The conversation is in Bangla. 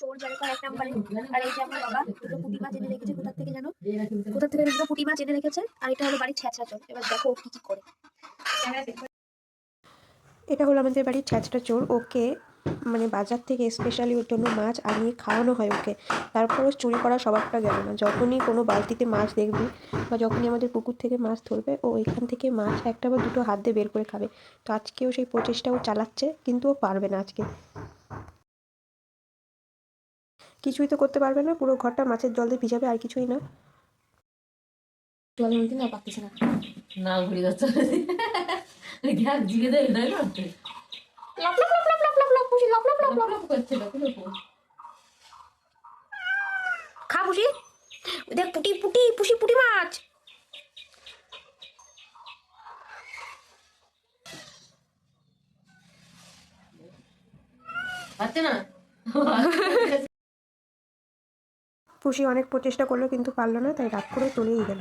চোর যেরকম এক নম্বরে। আর এই যে আমার বাবা দুটো পুঁটি মাছ এনে রেখেছে, কোথা থেকে জানো, কোথা থেকে দুটো পুঁটি মাছ এনে রেখেছে। আর এটা হলো বাড়ির ছ্যাঁচড়া চোর। এবার দেখো ও কি কি করে। এটা হলো আমাদের বাড়ির ছ্যাঁচড়া চোর। ওকে মানে বাজার থেকে স্পেশালি ওর জন্য মাছ আনিয়ে খাওয়ানো হয় ওকে, তারপরও চুরি করার স্বভাবটা গেল না। যখনই কোনো বালতিতে মাছ দেখবে বা যখনই আমাদের পুকুর থেকে মাছ ধরবে, ও এখান থেকে মাছ একটা বা দুটো হাত দিয়ে বের করে খাবে। তো আজকেও সেই প্রচেষ্টাও চালাচ্ছে, কিন্তু ও পারবে না আজকে, কিছুই তো করতে পারবে না। পুরো ঘরটা মাছের জল দিয়ে ভিজাবে, আর কিছুই না। জলের মধ্যে না পাচ্ছি না, না ঘুরে যাচ্ছে গ্যাস জিগে দেয় তাই না, লপ লপ লপ লপ লপ লপ লপ পুষি লপ লপ লপ লপ লপ করছিল খা পুষি। দেখ পুটি পুটি পুষি পুটি মাছ। পাচ্ছে না পুষি অনেক প্রচেষ্টা করলো কিন্তু পারলো না, তাই রাগ করে চলেই গেল।